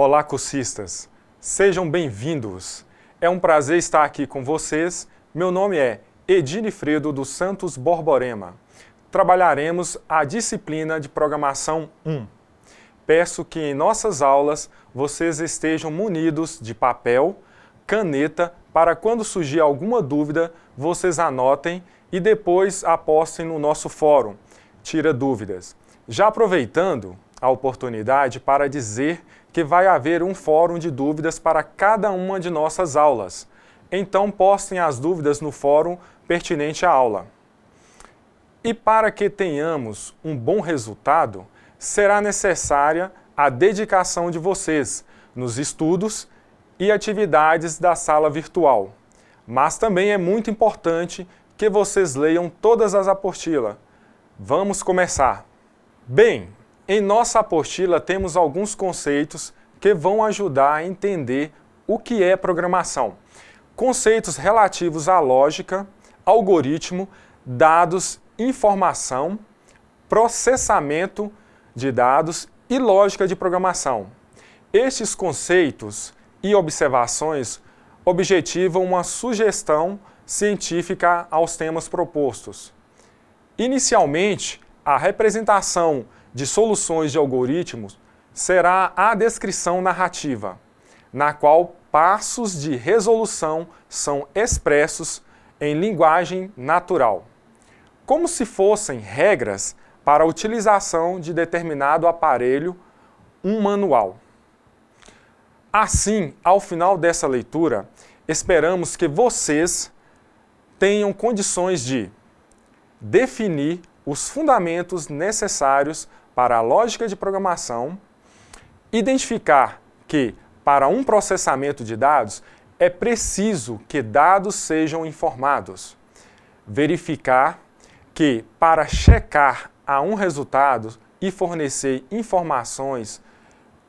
Olá, cursistas! Sejam bem-vindos! É um prazer estar aqui com vocês. Meu nome é Edinifredo dos Santos Borborema. Trabalharemos a disciplina de Programação 1. Peço que em nossas aulas vocês estejam munidos de papel, caneta, para quando surgir alguma dúvida, vocês anotem e depois apostem no nosso fórum, Tira Dúvidas. Já aproveitando a oportunidade para dizer que vai haver um fórum de dúvidas para cada uma de nossas aulas. Então postem as dúvidas no fórum pertinente à aula. E para que tenhamos um bom resultado, será necessária a dedicação de vocês nos estudos e atividades da sala virtual. Mas também é muito importante que vocês leiam todas as apostilas. Vamos começar! Bem, em nossa apostila temos alguns conceitos que vão ajudar a entender o que é programação. Conceitos relativos à lógica, algoritmo, dados, informação, processamento de dados e lógica de programação. Estes conceitos e observações objetivam uma sugestão científica aos temas propostos. Inicialmente, a representação de soluções de algoritmos será a descrição narrativa, na qual passos de resolução são expressos em linguagem natural, como se fossem regras para a utilização de determinado aparelho, um manual. Assim, ao final dessa leitura, esperamos que vocês tenham condições de definir os fundamentos necessários para a lógica de programação, identificar que, para um processamento de dados, é preciso que dados sejam informados, verificar que, para checar a um resultado e fornecer informações,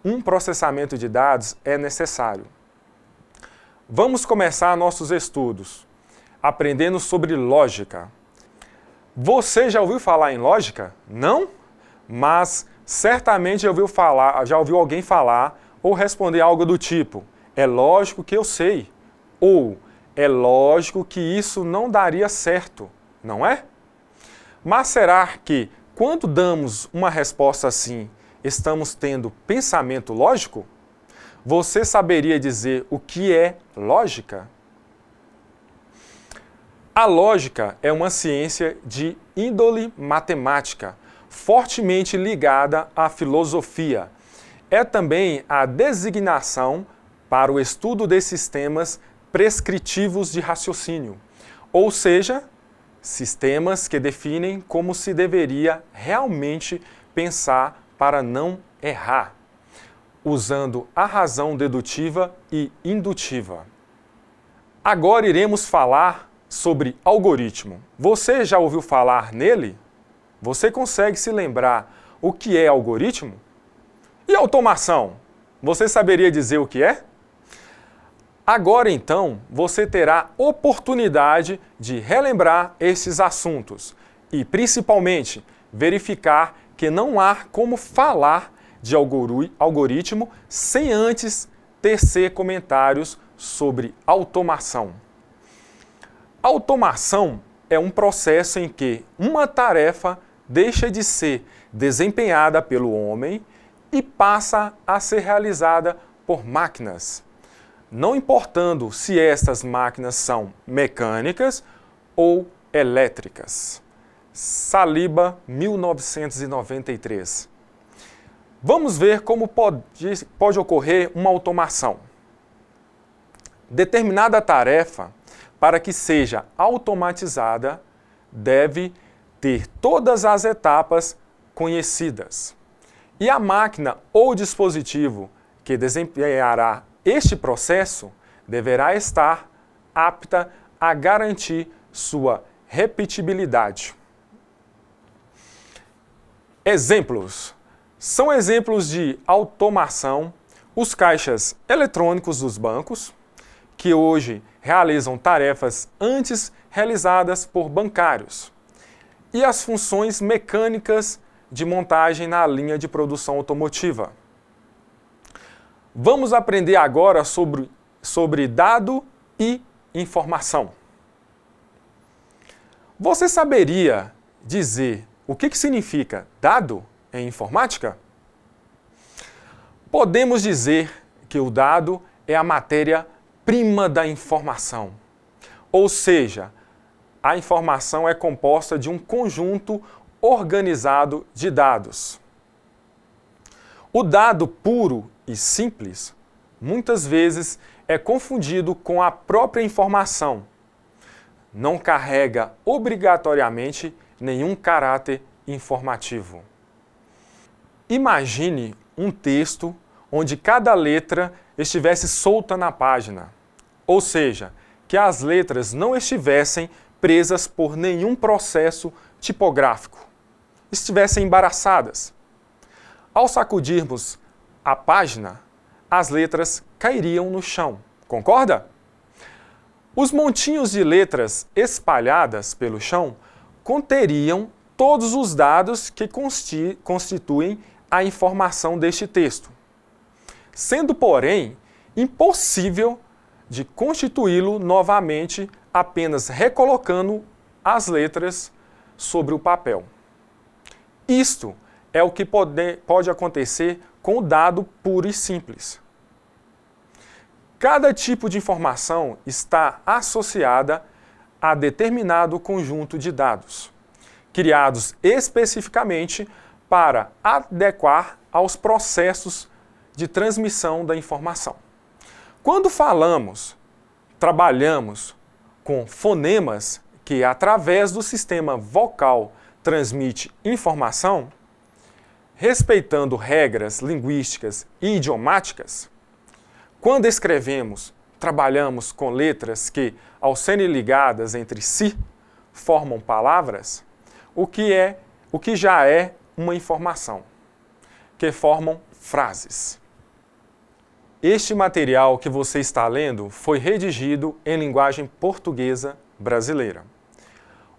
um processamento de dados é necessário. Vamos começar nossos estudos aprendendo sobre lógica. Você já ouviu falar em lógica? Não? Mas certamente já ouviu alguém falar ou responder algo do tipo: é lógico que eu sei, ou é lógico que isso não daria certo, não é? Mas será que, quando damos uma resposta assim, estamos tendo pensamento lógico? Você saberia dizer o que é lógica? A lógica é uma ciência de índole matemática, fortemente ligada à filosofia. É também a designação para o estudo de sistemas prescritivos de raciocínio, ou seja, sistemas que definem como se deveria realmente pensar para não errar, usando a razão dedutiva e indutiva. Agora iremos falar sobre algoritmo. Você já ouviu falar nele? Você consegue se lembrar o que é algoritmo? E automação? Você saberia dizer o que é? Agora então, você terá oportunidade de relembrar esses assuntos e, principalmente, verificar que não há como falar de algoritmo sem antes tecer comentários sobre automação. Automação é um processo em que uma tarefa deixa de ser desempenhada pelo homem e passa a ser realizada por máquinas, não importando se estas máquinas são mecânicas ou elétricas. Saliba, 1993. Vamos ver como pode ocorrer uma automação. Determinada tarefa, para que seja automatizada, deve ter todas as etapas conhecidas. E a máquina ou dispositivo que desempenhará este processo deverá estar apta a garantir sua repetibilidade. Exemplos. São exemplos de automação os caixas eletrônicos dos bancos, que hoje realizam tarefas antes realizadas por bancários, e as funções mecânicas de montagem na linha de produção automotiva. Vamos aprender agora sobre dado e informação. Você saberia dizer o que significa dado em informática? Podemos dizer que o dado é a matéria-prima da informação. Ou seja, a informação é composta de um conjunto organizado de dados. O dado puro e simples, muitas vezes, é confundido com a própria informação. Não carrega obrigatoriamente nenhum caráter informativo. Imagine um texto onde cada letra estivesse solta na página, ou seja, que as letras não estivessem presas por nenhum processo tipográfico, estivessem embaraçadas. Ao sacudirmos a página, as letras cairiam no chão, concorda? Os montinhos de letras espalhadas pelo chão conteriam todos os dados que constituem a informação deste texto, sendo, porém, impossível de constituí-lo novamente apenas recolocando as letras sobre o papel. Isto é o que pode acontecer com o dado puro e simples. Cada tipo de informação está associada a determinado conjunto de dados, criados especificamente para adequar aos processos de transmissão da informação. Quando trabalhamos com fonemas que, através do sistema vocal, transmite informação, respeitando regras linguísticas e idiomáticas, quando trabalhamos com letras que, ao serem ligadas entre si, formam palavras, o que já é uma informação, que formam frases. Este material que você está lendo foi redigido em linguagem portuguesa brasileira.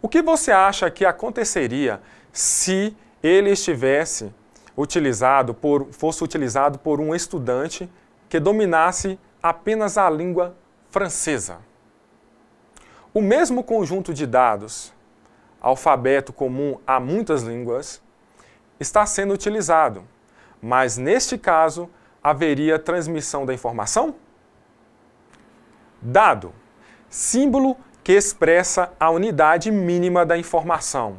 O que você acha que aconteceria se ele fosse utilizado por um estudante que dominasse apenas a língua francesa? O mesmo conjunto de dados, alfabeto comum a muitas línguas, está sendo utilizado, mas neste caso haveria transmissão da informação? Dado, símbolo que expressa a unidade mínima da informação,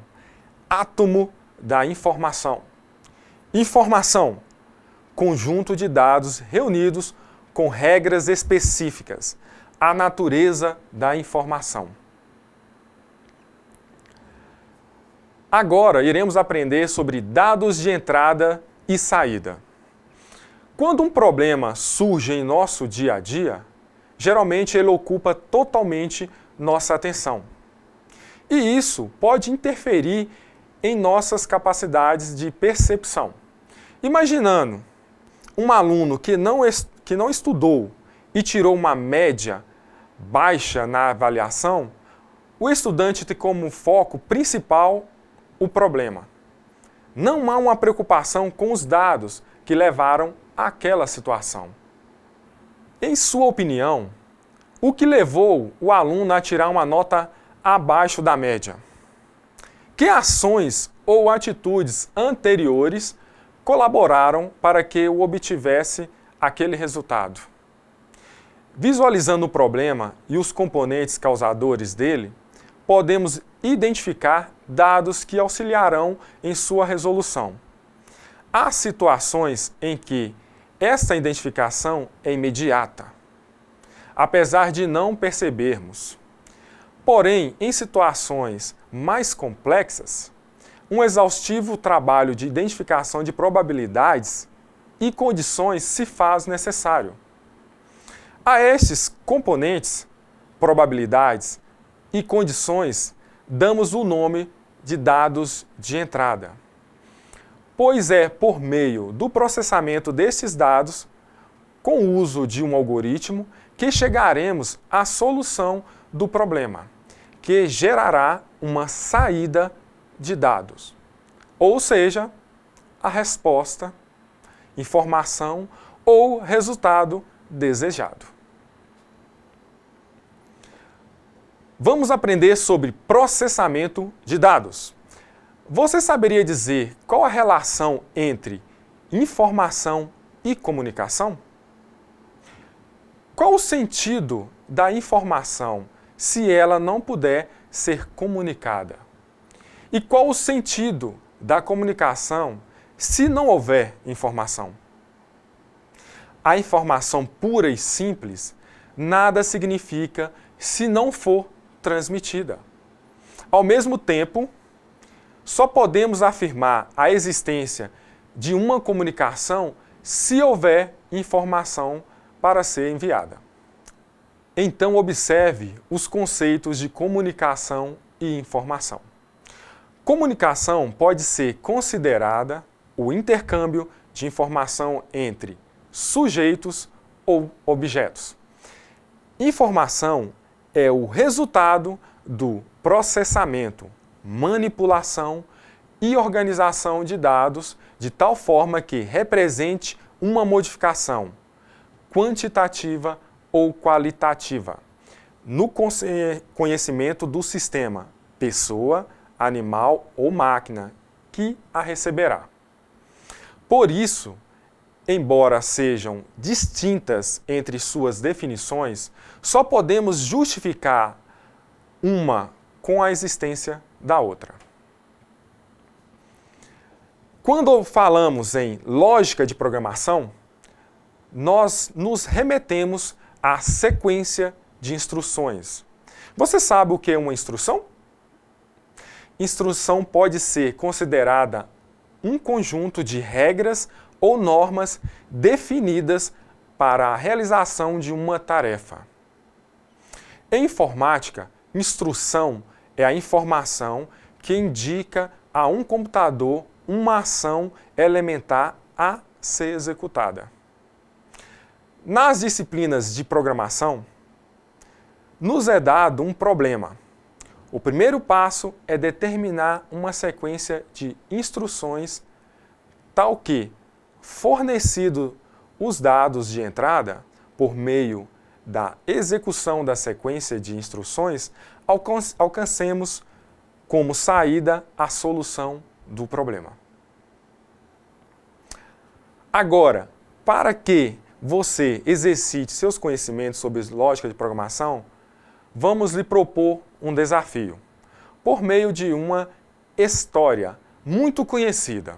átomo da informação. Informação, conjunto de dados reunidos com regras específicas, a natureza da informação. Agora iremos aprender sobre dados de entrada e saída. Quando um problema surge em nosso dia a dia, geralmente ele ocupa totalmente nossa atenção. E isso pode interferir em nossas capacidades de percepção. Imaginando um aluno que não estudou e tirou uma média baixa na avaliação, o estudante tem como foco principal o problema. Não há uma preocupação com os dados que levaram àquela situação. Em sua opinião, o que levou o aluno a tirar uma nota abaixo da média? Que ações ou atitudes anteriores colaboraram para que eu obtivesse aquele resultado? Visualizando o problema e os componentes causadores dele, podemos identificar dados que auxiliarão em sua resolução. Há situações em que esta identificação é imediata, apesar de não percebermos. Porém, em situações mais complexas, um exaustivo trabalho de identificação de probabilidades e condições se faz necessário. A estes componentes, probabilidades e condições, damos o nome de dados de entrada, pois é por meio do processamento destes dados, com o uso de um algoritmo, que chegaremos à solução do problema, que gerará uma saída de dados, ou seja, a resposta, informação ou resultado desejado. Vamos aprender sobre processamento de dados. Você saberia dizer qual a relação entre informação e comunicação? Qual o sentido da informação se ela não puder ser comunicada? E qual o sentido da comunicação se não houver informação? A informação pura e simples nada significa se não for transmitida. Ao mesmo tempo, só podemos afirmar a existência de uma comunicação se houver informação para ser enviada. Então, observe os conceitos de comunicação e informação. Comunicação pode ser considerada o intercâmbio de informação entre sujeitos ou objetos. Informação é o resultado do processamento, manipulação e organização de dados de tal forma que represente uma modificação quantitativa ou qualitativa no conhecimento do sistema, pessoa, animal ou máquina que a receberá. Por isso, embora sejam distintas entre suas definições, só podemos justificar uma com a existência da outra. Quando falamos em lógica de programação, nós nos remetemos à sequência de instruções. Você sabe o que é uma instrução? Instrução pode ser considerada um conjunto de regras ou normas definidas para a realização de uma tarefa. Em informática, instrução é a informação que indica a um computador uma ação elementar a ser executada. Nas disciplinas de programação, nos é dado um problema. O primeiro passo é determinar uma sequência de instruções tal que, fornecido os dados de entrada, por meio da execução da sequência de instruções, alcancemos como saída a solução do problema. Agora, para que você exercite seus conhecimentos sobre lógica de programação, vamos lhe propor um desafio, por meio de uma história muito conhecida.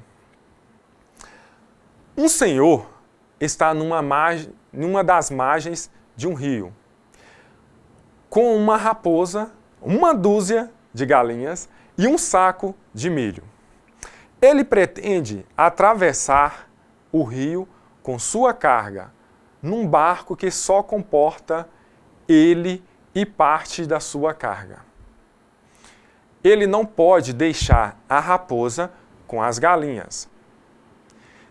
Um senhor está numa das margens de um rio, com uma raposa, uma dúzia de galinhas e um saco de milho. Ele pretende atravessar o rio com sua carga, num barco que só comporta ele e parte da sua carga. Ele não pode deixar a raposa com as galinhas,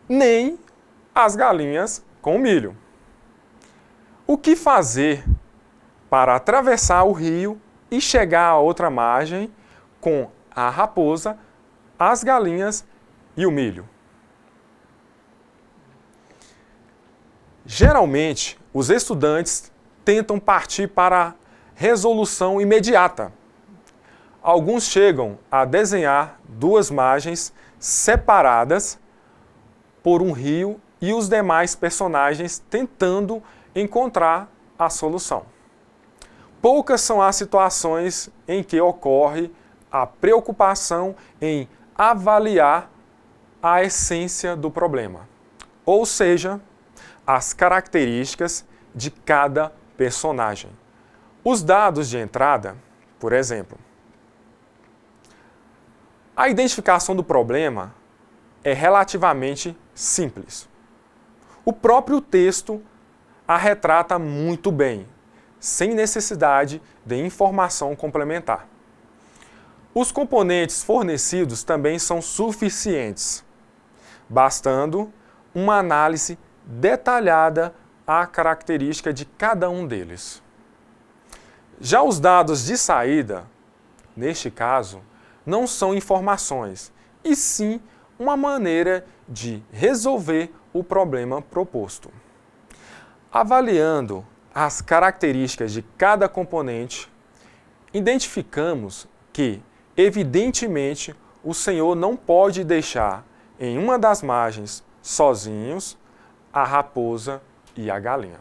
nem as galinhas com o milho. O que fazer para atravessar o rio e chegar à outra margem com a raposa, as galinhas e o milho? Geralmente, os estudantes tentam partir para a resolução imediata. Alguns chegam a desenhar duas margens separadas por um rio e os demais personagens tentando encontrar a solução. Poucas são as situações em que ocorre a preocupação em avaliar a essência do problema, ou seja, as características de cada personagem. Os dados de entrada, por exemplo. A identificação do problema é relativamente simples. O próprio texto a retrata muito bem, sem necessidade de informação complementar. Os componentes fornecidos também são suficientes, bastando uma análise detalhada à característica de cada um deles. Já os dados de saída, neste caso, não são informações, e sim uma maneira de resolver o problema proposto. Avaliando as características de cada componente, identificamos que, evidentemente, o Senhor não pode deixar em uma das margens sozinhos a raposa e a galinha.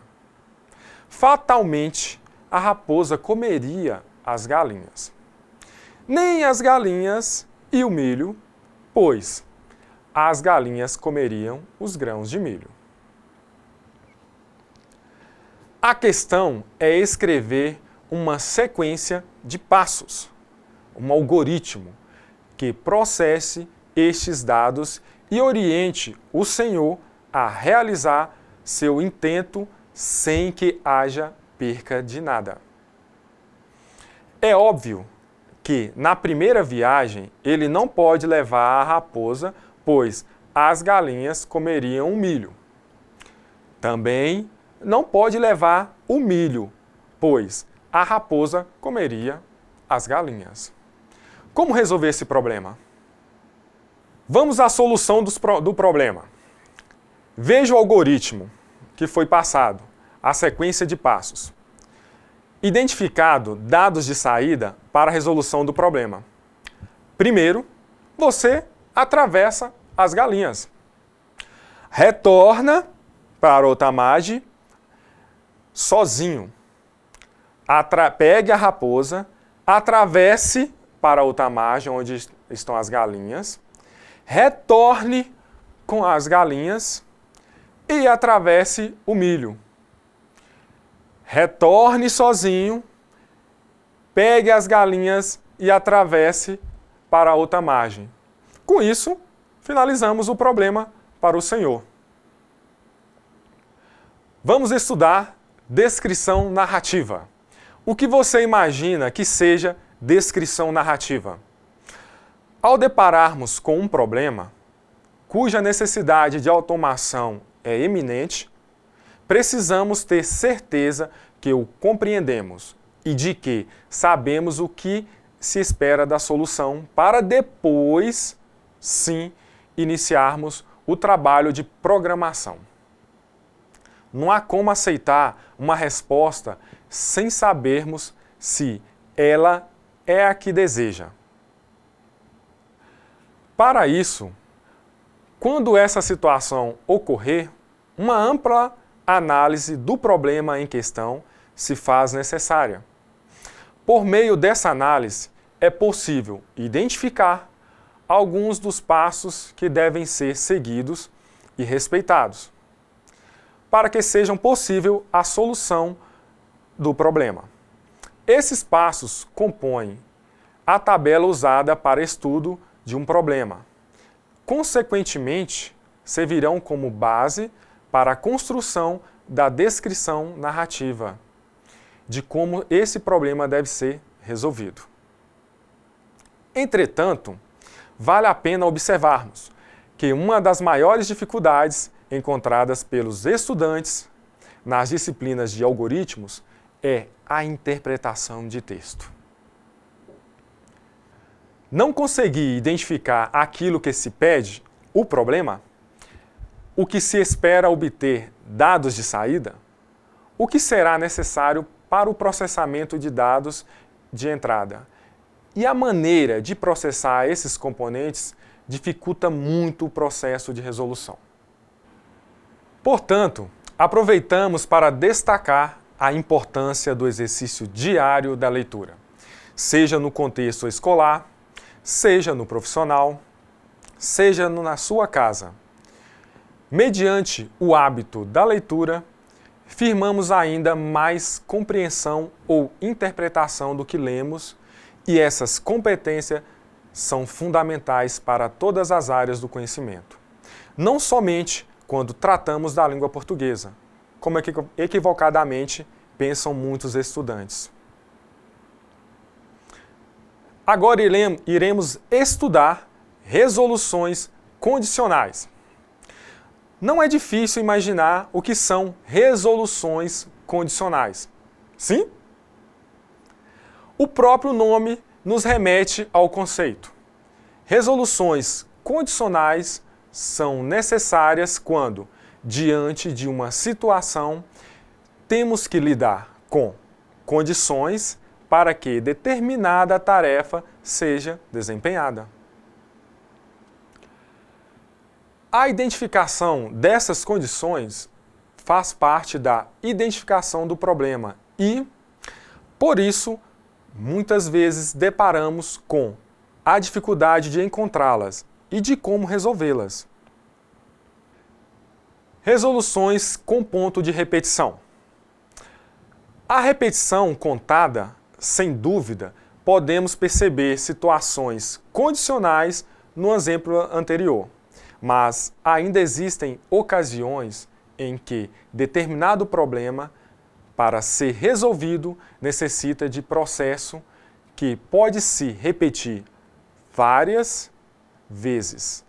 Fatalmente, a raposa comeria as galinhas. Nem as galinhas e o milho, pois as galinhas comeriam os grãos de milho. A questão é escrever uma sequência de passos, um algoritmo que processe estes dados e oriente o Senhor a realizar seu intento sem que haja perca de nada. É óbvio que na primeira viagem ele não pode levar a raposa, pois as galinhas comeriam o milho. Também não pode levar o milho, pois a raposa comeria as galinhas. Como resolver esse problema? Vamos à solução do problema. Veja o algoritmo que foi passado, a sequência de passos. Identificado dados de saída para a resolução do problema. Primeiro, você atravessa as galinhas. Retorna para o Tamage sozinho. Pegue a raposa, atravesse para o Tamage, onde estão as galinhas, retorne com as galinhas e atravesse o milho. Retorne sozinho, pegue as galinhas e atravesse para a outra margem. Com isso, finalizamos o problema para o Senhor. Vamos estudar descrição narrativa. O que você imagina que seja descrição narrativa? Ao depararmos com um problema, cuja necessidade de automação é eminente, precisamos ter certeza que o compreendemos e de que sabemos o que se espera da solução para depois, sim, iniciarmos o trabalho de programação. Não há como aceitar uma resposta sem sabermos se ela é a que deseja. Para isso, quando essa situação ocorrer, uma ampla análise do problema em questão se faz necessária. Por meio dessa análise, é possível identificar alguns dos passos que devem ser seguidos e respeitados, para que seja possível a solução do problema. Esses passos compõem a tabela usada para estudo de um problema. Consequentemente, servirão como base para a construção da descrição narrativa de como esse problema deve ser resolvido. Entretanto, vale a pena observarmos que uma das maiores dificuldades encontradas pelos estudantes nas disciplinas de algoritmos é a interpretação de texto. Não conseguir identificar aquilo que se pede, o problema, o que se espera obter dados de saída, o que será necessário para o processamento de dados de entrada. E a maneira de processar esses componentes dificulta muito o processo de resolução. Portanto, aproveitamos para destacar a importância do exercício diário da leitura, seja no contexto escolar, seja no profissional, seja na sua casa. Mediante o hábito da leitura, firmamos ainda mais compreensão ou interpretação do que lemos, e essas competências são fundamentais para todas as áreas do conhecimento. Não somente quando tratamos da língua portuguesa, como equivocadamente pensam muitos estudantes. Agora iremos estudar resoluções condicionais. Não é difícil imaginar o que são resoluções condicionais. Sim? O próprio nome nos remete ao conceito. Resoluções condicionais são necessárias quando, diante de uma situação, temos que lidar com condições para que determinada tarefa seja desempenhada. A identificação dessas condições faz parte da identificação do problema e, por isso, muitas vezes deparamos com a dificuldade de encontrá-las e de como resolvê-las. Resoluções com ponto de repetição. A repetição contada, sem dúvida, podemos perceber situações condicionais no exemplo anterior, mas ainda existem ocasiões em que determinado problema, para ser resolvido, necessita de processo que pode se repetir várias vezes,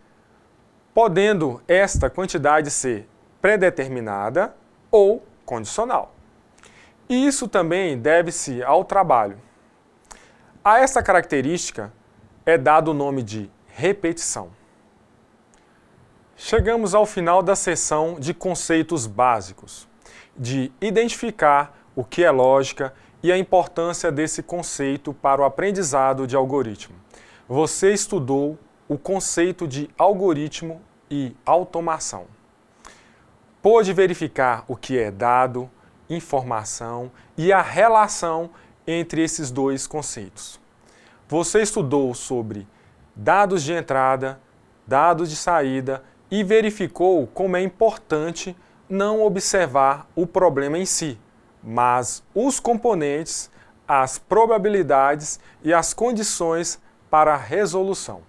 podendo esta quantidade ser predeterminada ou condicional. E isso também deve-se ao trabalho. A esta característica é dado o nome de repetição. Chegamos ao final da sessão de conceitos básicos, de identificar o que é lógica e a importância desse conceito para o aprendizado de algoritmo. Você estudou o conceito de algoritmo e automação. Pôde verificar o que é dado, informação e a relação entre esses dois conceitos. Você estudou sobre dados de entrada, dados de saída e verificou como é importante não observar o problema em si, mas os componentes, as probabilidades e as condições para a resolução.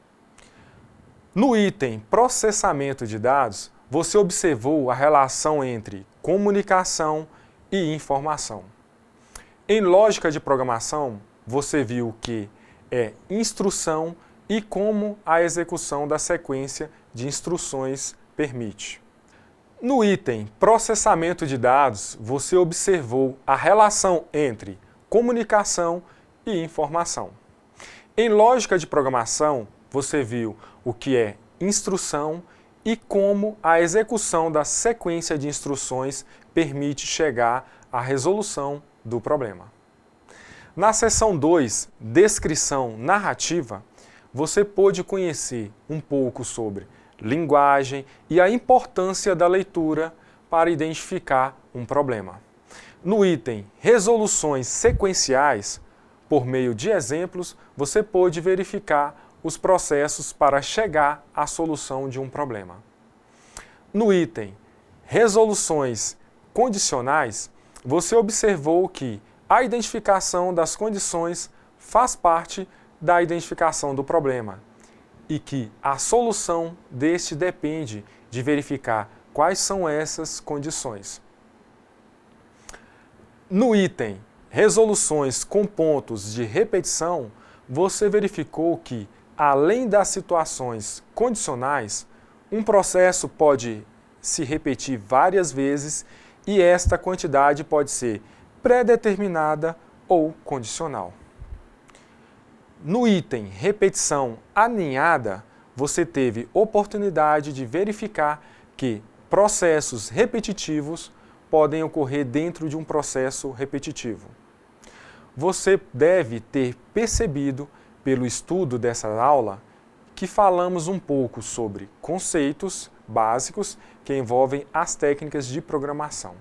No item processamento de dados, você observou a relação entre comunicação e informação. Em lógica de programação, você viu que é instrução e como a execução da sequência de instruções permite. No item processamento de dados, você observou a relação entre comunicação e informação. Em lógica de programação, você viu o que é instrução e como a execução da sequência de instruções permite chegar à resolução do problema. Na seção 2, descrição narrativa, você pôde conhecer um pouco sobre linguagem e a importância da leitura para identificar um problema. No item resoluções sequenciais, por meio de exemplos, você pôde verificar os processos para chegar à solução de um problema. No item resoluções condicionais, você observou que a identificação das condições faz parte da identificação do problema e que a solução deste depende de verificar quais são essas condições. No item resoluções com pontos de repetição, você verificou que, além das situações condicionais, um processo pode se repetir várias vezes e esta quantidade pode ser pré-determinada ou condicional. No item repetição aninhada, você teve oportunidade de verificar que processos repetitivos podem ocorrer dentro de um processo repetitivo. Você deve ter percebido, pelo estudo dessa aula, que falamos um pouco sobre conceitos básicos que envolvem as técnicas de programação.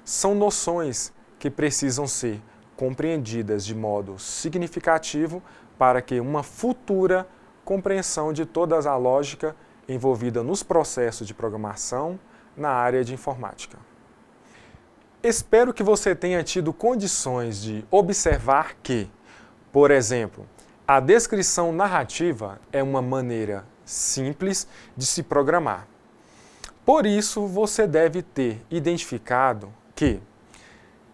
São noções que precisam ser compreendidas de modo significativo para que uma futura compreensão de toda a lógica envolvida nos processos de programação na área de informática. Espero que você tenha tido condições de observar que, por exemplo, a descrição narrativa é uma maneira simples de se programar. Por isso, você deve ter identificado que,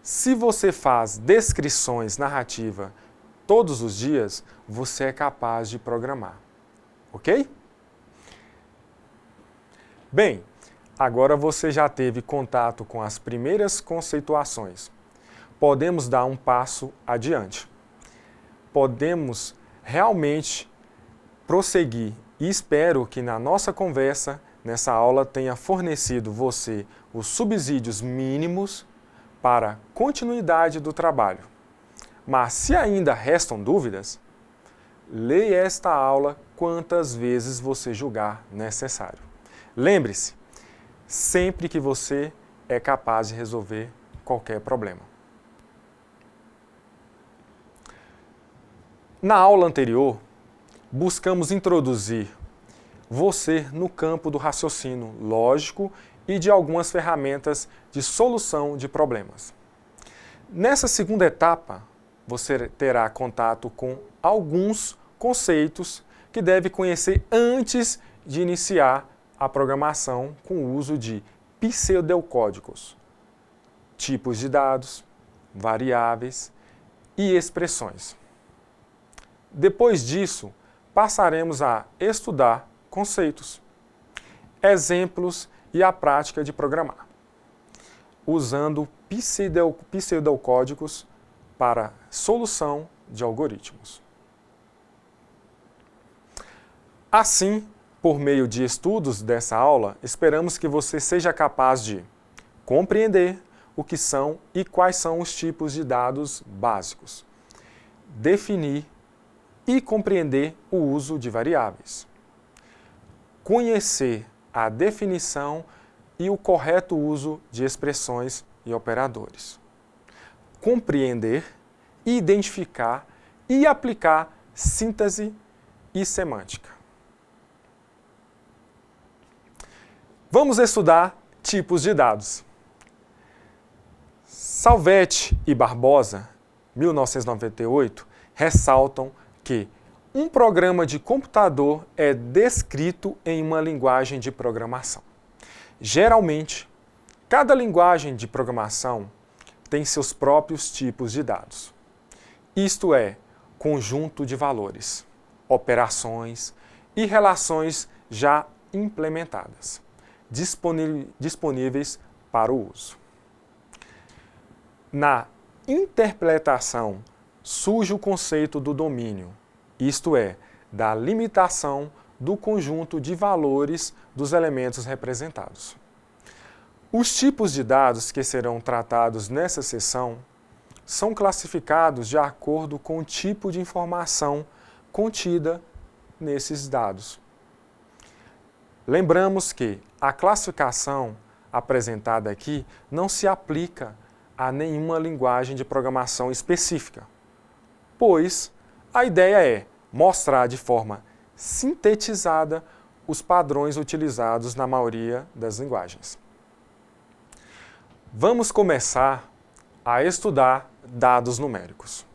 se você faz descrições narrativas todos os dias, você é capaz de programar. Ok? Bem, agora você já teve contato com as primeiras conceituações. Podemos dar um passo adiante. Podemos realmente prosseguir E espero que na nossa conversa, nessa aula, tenha fornecido você os subsídios mínimos para a continuidade do trabalho. Mas se ainda restam dúvidas, leia esta aula quantas vezes você julgar necessário. Lembre-se, sempre que você é capaz de resolver qualquer problema. Na aula anterior, buscamos introduzir você no campo do raciocínio lógico e de algumas ferramentas de solução de problemas. Nessa segunda etapa, você terá contato com alguns conceitos que deve conhecer antes de iniciar a programação com o uso de pseudocódigos, tipos de dados, variáveis e expressões. Depois disso, passaremos a estudar conceitos, exemplos e a prática de programar, usando pseudocódigos para solução de algoritmos. Assim, por meio de estudos dessa aula, esperamos que você seja capaz de compreender o que são e quais são os tipos de dados básicos, definir e compreender o uso de variáveis, conhecer a definição e o correto uso de expressões e operadores, compreender, identificar e aplicar síntese e semântica. Vamos estudar tipos de dados. Salvetti e Barbosa, 1998, ressaltam que um programa de computador é descrito em uma linguagem de programação. Geralmente, cada linguagem de programação tem seus próprios tipos de dados. Isto é, conjunto de valores, operações e relações já implementadas, disponíveis para o uso. Na interpretação surge o conceito do domínio, isto é, da limitação do conjunto de valores dos elementos representados. Os tipos de dados que serão tratados nessa seção são classificados de acordo com o tipo de informação contida nesses dados. Lembramos que a classificação apresentada aqui não se aplica a nenhuma linguagem de programação específica, pois a ideia é mostrar de forma sintetizada os padrões utilizados na maioria das linguagens. Vamos começar a estudar dados numéricos.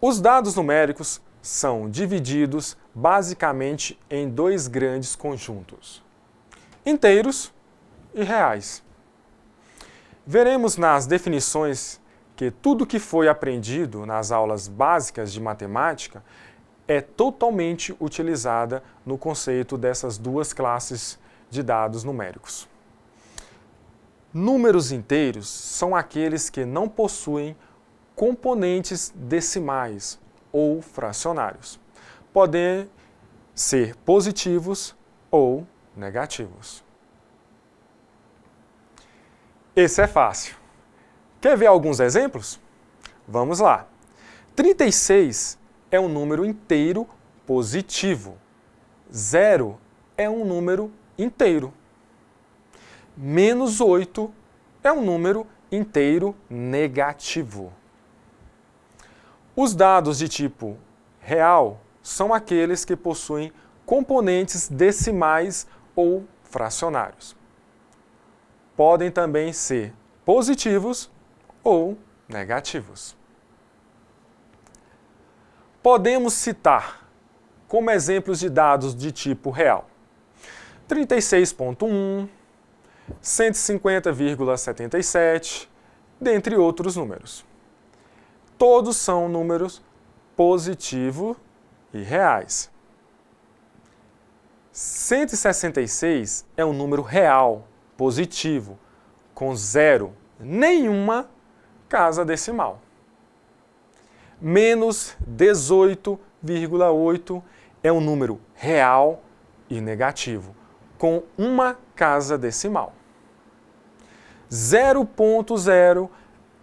Os dados numéricos são divididos basicamente em dois grandes conjuntos: inteiros e reais. Veremos nas definições que tudo que foi aprendido nas aulas básicas de matemática é totalmente utilizada no conceito dessas duas classes de dados numéricos. Números inteiros são aqueles que não possuem componentes decimais ou fracionários. Podem ser positivos ou negativos. Esse é fácil. Quer ver alguns exemplos? Vamos lá. 36 é um número inteiro positivo. 0 é um número inteiro. Menos 8 é um número inteiro negativo. Os dados de tipo real são aqueles que possuem componentes decimais ou fracionários. Podem também ser positivos ou negativos. Podemos citar como exemplos de dados de tipo real 36.1, 150,77, dentre outros números. Todos são números positivos e reais. 166 é um número real, positivo, com zero, nenhuma casa decimal. Menos 18,8 é um número real e negativo, com uma casa decimal. 0,0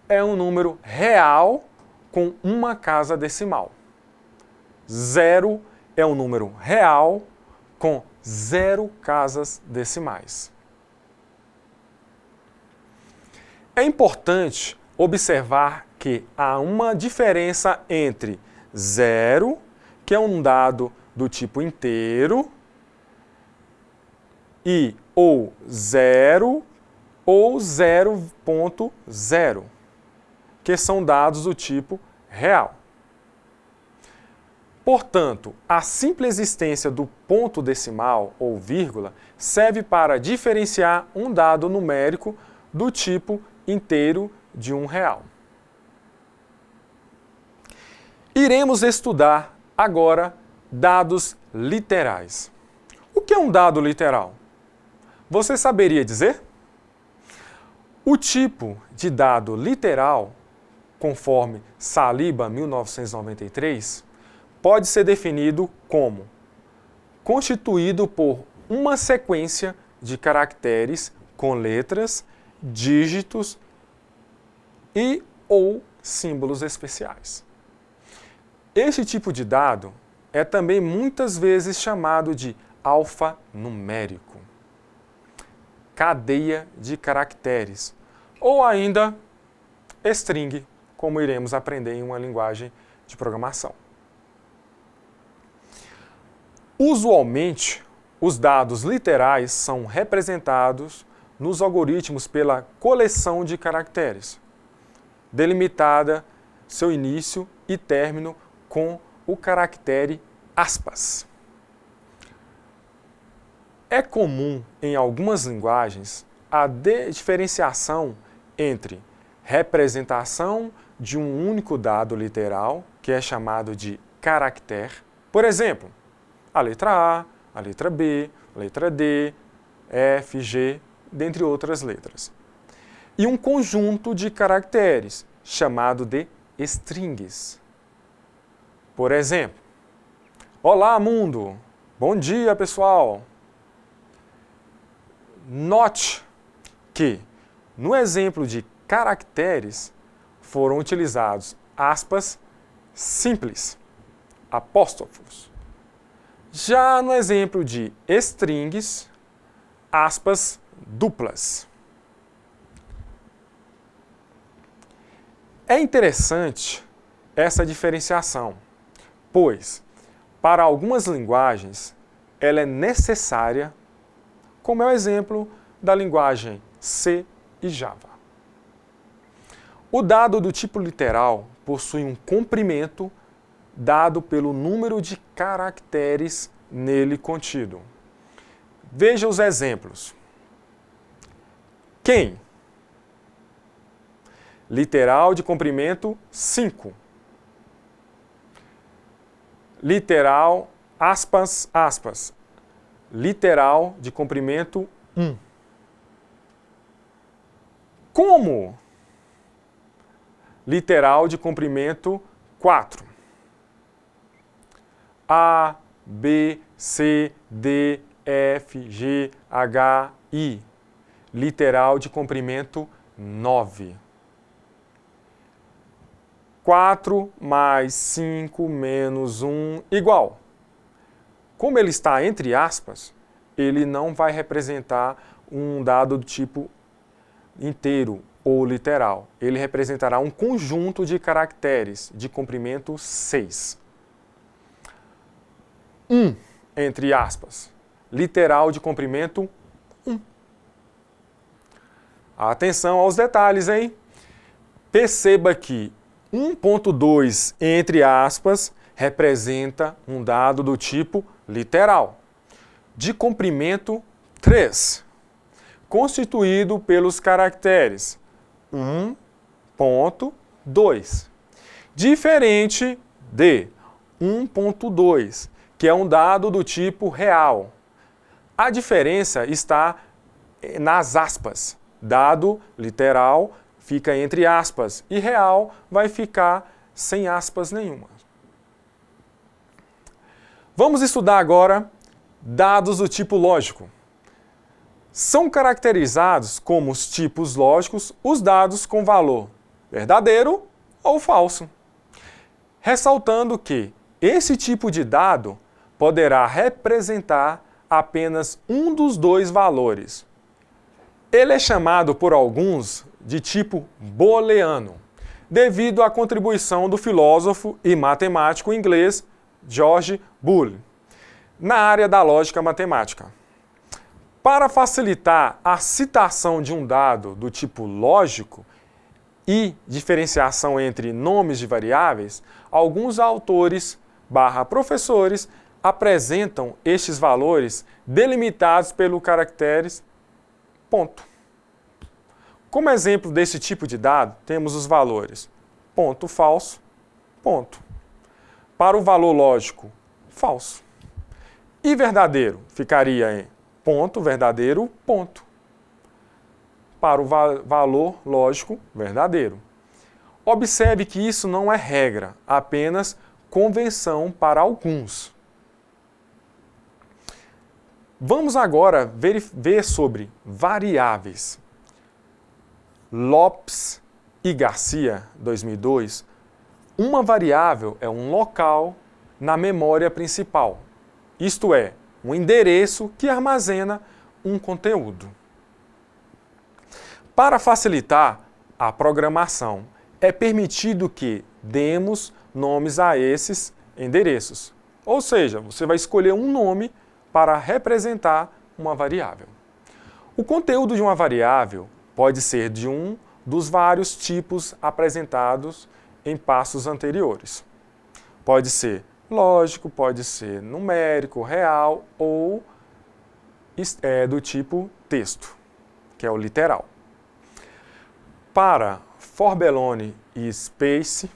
é um número real com uma casa decimal. 0 é um número real com 0 casas decimais. É importante observar que há uma diferença entre 0, que é um dado do tipo inteiro, e ou 0 ou 0,0, que são dados do tipo real. Portanto, a simples existência do ponto decimal ou vírgula serve para diferenciar um dado numérico do tipo inteiro de um real. Iremos estudar agora dados literais. O que é um dado literal? Você saberia dizer? O tipo de dado literal, conforme Saliba 1993, pode ser definido como constituído por uma sequência de caracteres com letras, dígitos e ou símbolos especiais. Este tipo de dado é também muitas vezes chamado de alfanumérico, cadeia de caracteres, ou ainda string, como iremos aprender em uma linguagem de programação. Usualmente, os dados literais são representados nos algoritmos pela coleção de caracteres, delimitada seu início e término com o caractere aspas. É comum em algumas linguagens a diferenciação entre representação de um único dado literal, que é chamado de caractere, por exemplo, a letra A, a letra B, a letra D, F, G, dentre outras letras. E um conjunto de caracteres, chamado de strings. Por exemplo, olá mundo, bom dia pessoal. Note que, no exemplo de caracteres, foram utilizados aspas simples, apóstrofos. Já no exemplo de strings, aspas duplas. É interessante essa diferenciação, pois, para algumas linguagens, ela é necessária, como é o exemplo da linguagem C e Java. O dado do tipo literal possui um comprimento dado pelo número de caracteres nele contido. Veja os exemplos. Quem? Literal de comprimento 5. Literal, aspas, aspas. Literal de comprimento 1. Como? Literal de comprimento 4. A, B, C, D, F, G, H, I. Literal de comprimento 9. 4 mais 5 menos 1 igual. Como ele está entre aspas, ele não vai representar um dado do tipo inteiro ou literal. Ele representará um conjunto de caracteres de comprimento 6. 1, entre aspas, literal de comprimento 1. Atenção aos detalhes, hein? Perceba que 1.2, entre aspas, representa um dado do tipo literal, de comprimento 3, constituído pelos caracteres 1.2, diferente de 1.2, que é um dado do tipo real. A diferença está nas aspas. Dado literal fica entre aspas e real vai ficar sem aspas nenhuma. Vamos estudar agora dados do tipo lógico. São caracterizados como os tipos lógicos os dados com valor verdadeiro ou falso. Ressaltando que esse tipo de dado poderá representar apenas um dos dois valores. Ele é chamado por alguns de tipo booleano, devido à contribuição do filósofo e matemático inglês George Boole na área da lógica matemática. Para facilitar a citação de um dado do tipo lógico e diferenciação entre nomes de variáveis, alguns autores / professores apresentam estes valores delimitados pelos caracteres ponto. Como exemplo desse tipo de dado, temos os valores ponto falso, ponto. Para o valor lógico, falso. E verdadeiro ficaria em ponto, verdadeiro, ponto. Para o valor lógico, verdadeiro. Observe que isso não é regra, apenas convenção para alguns. Vamos agora ver sobre variáveis. Lopes e Garcia, 2002, uma variável é um local na memória principal, isto é, um endereço que armazena um conteúdo. Para facilitar a programação, é permitido que demos nomes a esses endereços. Ou seja, você vai escolher um nome para representar uma variável. O conteúdo de uma variável pode ser de um dos vários tipos apresentados em passos anteriores. Pode ser lógico, pode ser numérico, real ou do tipo texto, que é o literal. Para Forbellone e Space,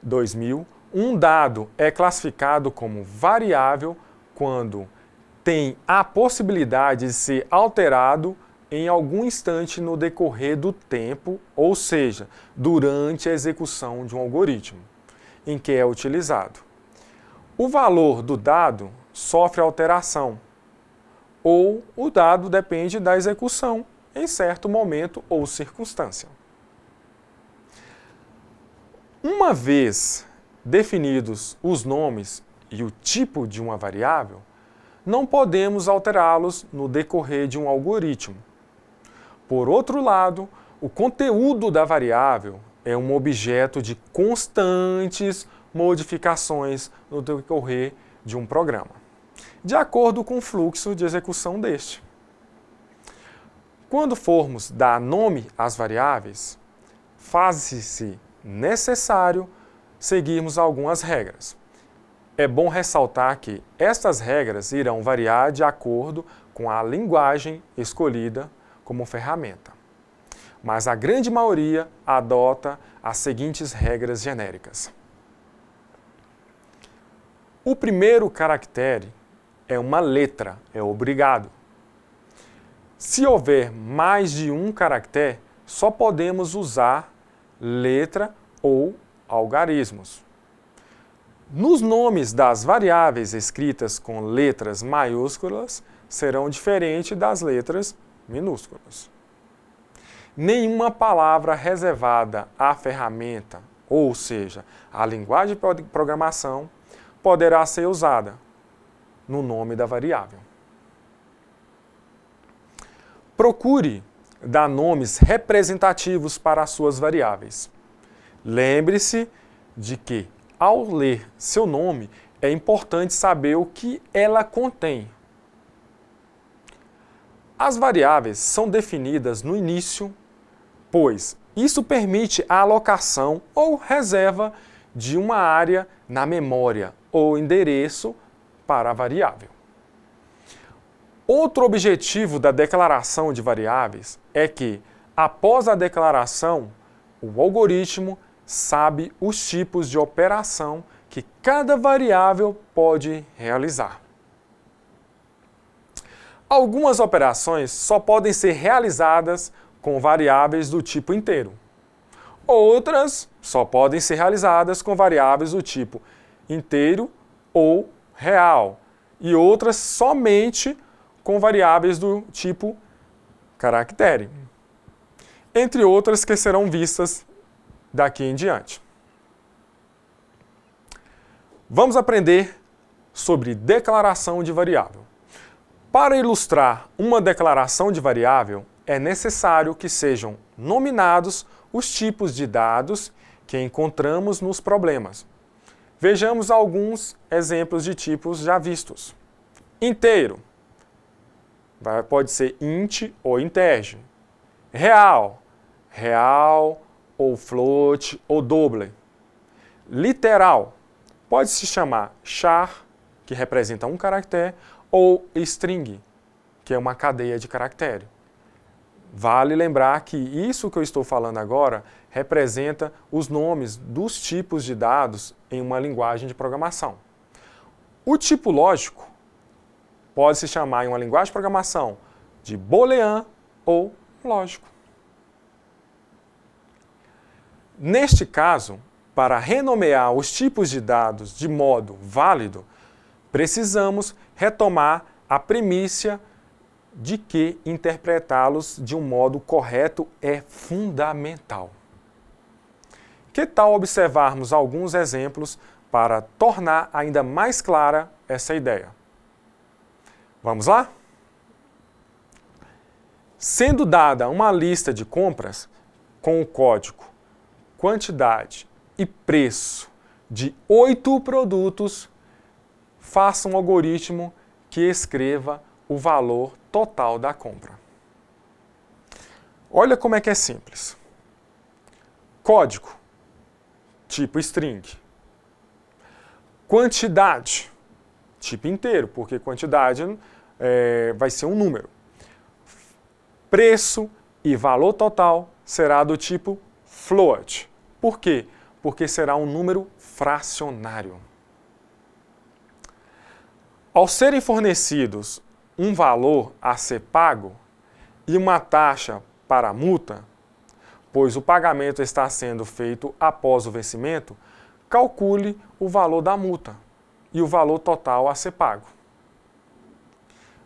2000, um dado é classificado como variável quando tem a possibilidade de ser alterado em algum instante no decorrer do tempo, ou seja, durante a execução de um algoritmo em que é utilizado. O valor do dado sofre alteração, ou o dado depende da execução em certo momento ou circunstância. Uma vez definidos os nomes e o tipo de uma variável, não podemos alterá-los no decorrer de um algoritmo. Por outro lado, o conteúdo da variável é um objeto de constantes modificações no decorrer de um programa, de acordo com o fluxo de execução deste. Quando formos dar nome às variáveis, faz-se necessário seguirmos algumas regras. É bom ressaltar que estas regras irão variar de acordo com a linguagem escolhida como ferramenta, mas a grande maioria adota as seguintes regras genéricas. O primeiro caractere é uma letra, é obrigado. Se houver mais de um caractere, só podemos usar letra ou algarismos. Nos nomes das variáveis escritas com letras maiúsculas serão diferentes das letras minúsculas. Nenhuma palavra reservada à ferramenta, ou seja, à linguagem de programação, poderá ser usada no nome da variável. Procure dar nomes representativos para as suas variáveis. Lembre-se de que, ao ler seu nome, é importante saber o que ela contém. As variáveis são definidas no início, pois isso permite a alocação ou reserva de uma área na memória ou endereço para a variável. Outro objetivo da declaração de variáveis é que, após a declaração, o algoritmo sabe os tipos de operação que cada variável pode realizar. Algumas operações só podem ser realizadas com variáveis do tipo inteiro. Outras só podem ser realizadas com variáveis do tipo inteiro ou real, e outras somente com variáveis do tipo caractere, entre outras que serão vistas daqui em diante. Vamos aprender sobre declaração de variável. Para ilustrar uma declaração de variável, é necessário que sejam nominados os tipos de dados que encontramos nos problemas. Vejamos alguns exemplos de tipos já vistos. Inteiro. Pode ser int ou integer. Real. Real ou float ou double. Literal. Pode se chamar char, que representa um caractere, ou string, que é uma cadeia de caractere. Vale lembrar que isso que eu estou falando agora representa os nomes dos tipos de dados em uma linguagem de programação. O tipo lógico pode se chamar em uma linguagem de programação de booleano ou lógico. Neste caso, para renomear os tipos de dados de modo válido, precisamos retomar a premissa de que interpretá-los de um modo correto é fundamental. Que tal observarmos alguns exemplos para tornar ainda mais clara essa ideia? Vamos lá? Sendo dada uma lista de compras com o código quantidade e preço de 8 produtos, faça um algoritmo que escreva o valor total da compra. Olha como é que é simples. Código, tipo string. Quantidade, tipo inteiro, porque quantidade vai ser um número. Preço e valor total será do tipo float. Por quê? Porque será um número fracionário. Ao serem fornecidos um valor a ser pago e uma taxa para a multa, pois o pagamento está sendo feito após o vencimento, calcule o valor da multa e o valor total a ser pago.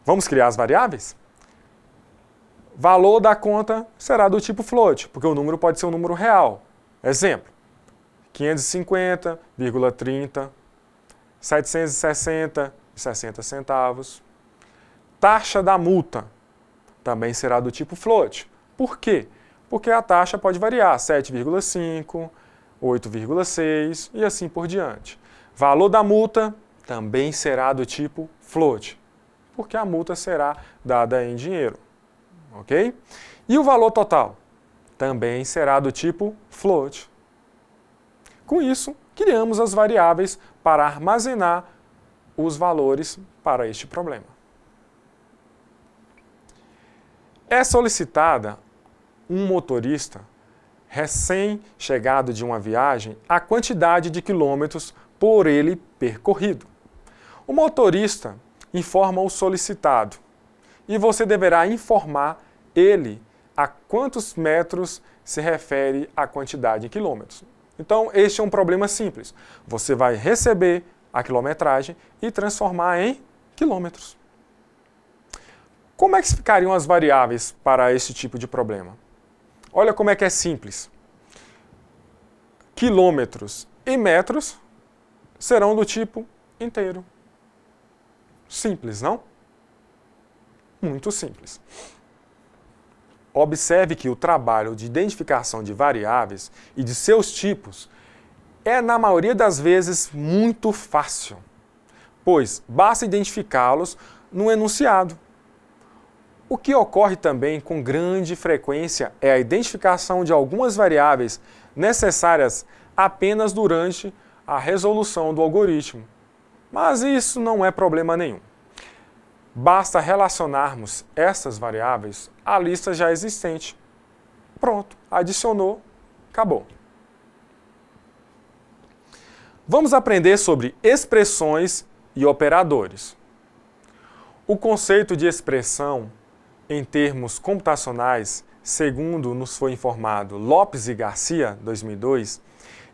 Vamos criar as variáveis? Valor da conta será do tipo float, porque o número pode ser um número real. Exemplo, 550,30, 760,60 centavos. Taxa da multa também será do tipo float. Por quê? Porque a taxa pode variar, 7,5, 8,6 e assim por diante. Valor da multa também será do tipo float, porque a multa será dada em dinheiro. Ok? E o valor total também será do tipo float. Com isso, criamos as variáveis para armazenar os valores para este problema. É solicitada um motorista recém-chegado de uma viagem a quantidade de quilômetros por ele percorrido. O motorista informa o solicitado e você deverá informar ele a quantos metros se refere a quantidade em quilômetros. Então, este é um problema simples. Você vai receber a quilometragem e transformar em quilômetros. Como é que ficariam as variáveis para esse tipo de problema? Olha como é que é simples. Quilômetros e metros serão do tipo inteiro. Simples, não? Muito simples. Observe que o trabalho de identificação de variáveis e de seus tipos é, na maioria das vezes, muito fácil, pois basta identificá-los no enunciado. O que ocorre também com grande frequência é a identificação de algumas variáveis necessárias apenas durante a resolução do algoritmo. Mas isso não é problema nenhum. Basta relacionarmos essas variáveis à lista já existente. Pronto, adicionou, acabou. Vamos aprender sobre expressões e operadores. O conceito de expressão em termos computacionais, segundo nos foi informado Lopes e Garcia, 2002,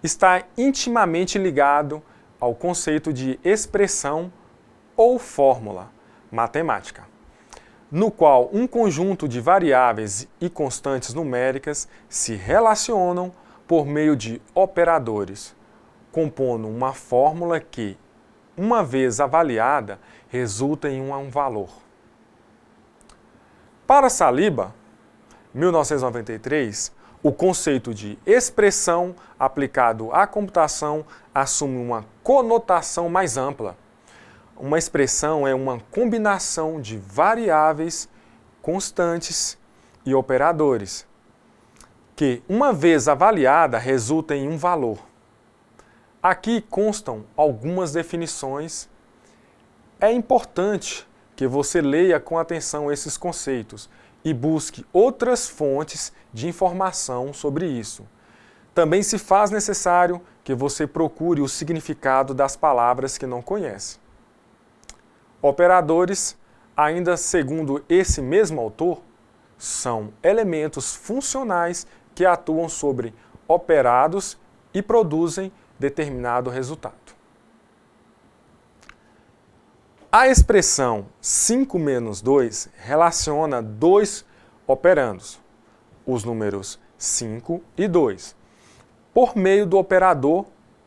está intimamente ligado ao conceito de expressão ou fórmula matemática, no qual um conjunto de variáveis e constantes numéricas se relacionam por meio de operadores, compondo uma fórmula que, uma vez avaliada, resulta em um valor. Para Saliba, 1993, o conceito de expressão aplicado à computação assume uma conotação mais ampla. Uma expressão é uma combinação de variáveis, constantes e operadores, que, uma vez avaliada, resulta em um valor. Aqui constam algumas definições. É importante que você leia com atenção esses conceitos e busque outras fontes de informação sobre isso. Também se faz necessário que você procure o significado das palavras que não conhece. Operadores, ainda segundo esse mesmo autor, são elementos funcionais que atuam sobre operados e produzem determinado resultado. A expressão 5 menos 2 relaciona dois operandos, os números 5 e 2, por meio do operador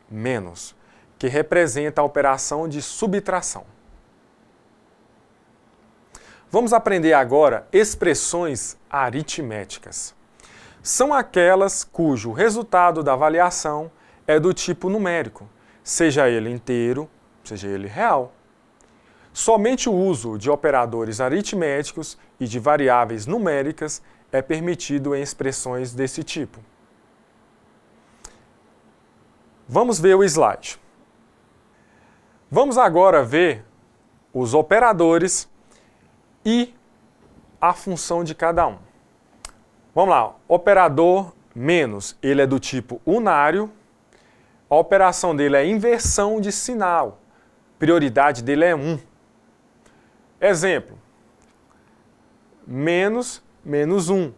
menos, que representa a operação de subtração. Vamos aprender agora expressões aritméticas. São aquelas cujo resultado da avaliação é do tipo numérico, seja ele inteiro, seja ele real. Somente o uso de operadores aritméticos e de variáveis numéricas é permitido em expressões desse tipo. Vamos ver o slide. Vamos agora ver os operadores e a função de cada um. Vamos lá, operador menos, ele é do tipo unário, a operação dele é inversão de sinal, prioridade dele é 1. Exemplo, menos 1,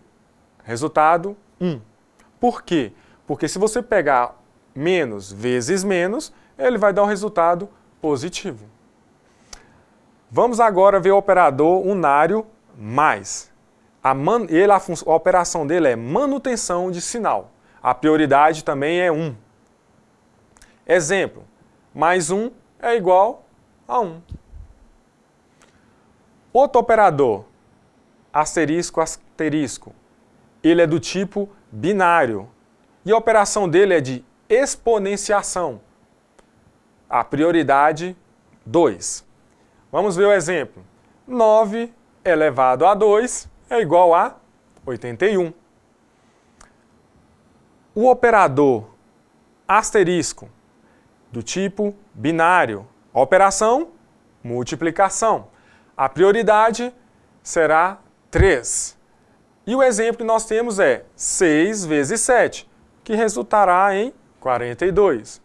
resultado 1. Por quê? Porque se você pegar menos vezes menos, ele vai dar um resultado positivo. Vamos agora ver o operador unário mais. A operação dele é manutenção de sinal. A prioridade também é 1. Exemplo, mais 1 é igual a 1. Outro operador, asterisco, asterisco, ele é do tipo binário. E a operação dele é de exponenciação. A prioridade 2. Vamos ver o exemplo. 9 elevado a 2 é igual a 81. O operador asterisco, do tipo binário, a operação multiplicação. A prioridade será 3. E o exemplo que nós temos é 6 vezes 7, que resultará em 42.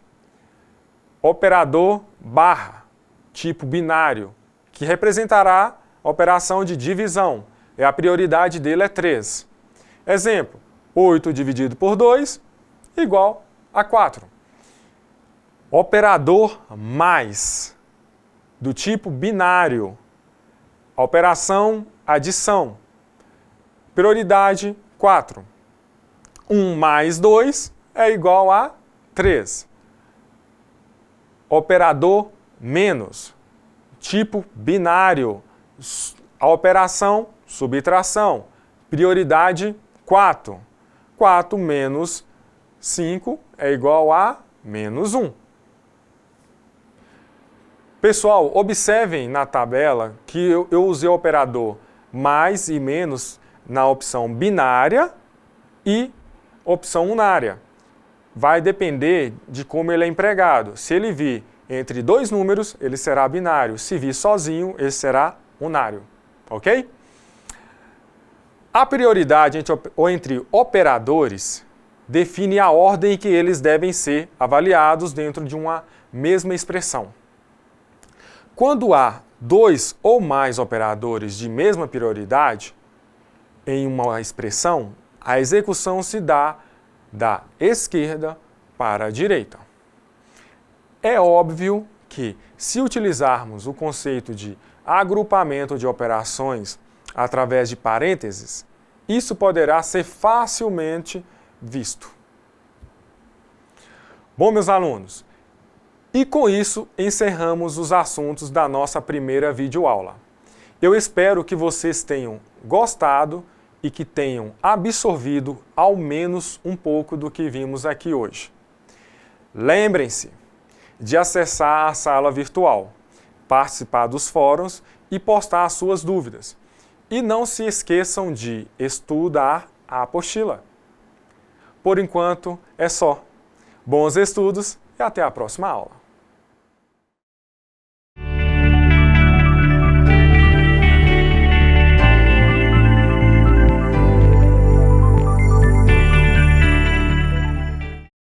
Operador barra, tipo binário, que representará a operação de divisão. E a prioridade dele é 3. Exemplo, 8 dividido por 2 igual a 4. Operador mais, do tipo binário, a operação adição. Prioridade 4. 1 mais 2 é igual a 3. Operador menos, tipo binário, a operação subtração. Prioridade 4. 4 menos 5 é igual a menos 1. Pessoal, observem na tabela que eu usei o operador mais e menos na opção binária e opção unária. Vai depender de como ele é empregado. Se ele vir entre dois números, ele será binário. Se vir sozinho, ele será unário. Ok? A prioridade entre operadores define a ordem em que eles devem ser avaliados dentro de uma mesma expressão. Quando há dois ou mais operadores de mesma prioridade em uma expressão, a execução se dá da esquerda para a direita. É óbvio que, se utilizarmos o conceito de agrupamento de operações através de parênteses, isso poderá ser facilmente visto. Bom, meus alunos, e com isso encerramos os assuntos da nossa primeira videoaula. Eu espero que vocês tenham gostado e que tenham absorvido ao menos um pouco do que vimos aqui hoje. Lembrem-se de acessar a sala virtual, participar dos fóruns e postar as suas dúvidas. E não se esqueçam de estudar a apostila. Por enquanto, é só. Bons estudos e até a próxima aula.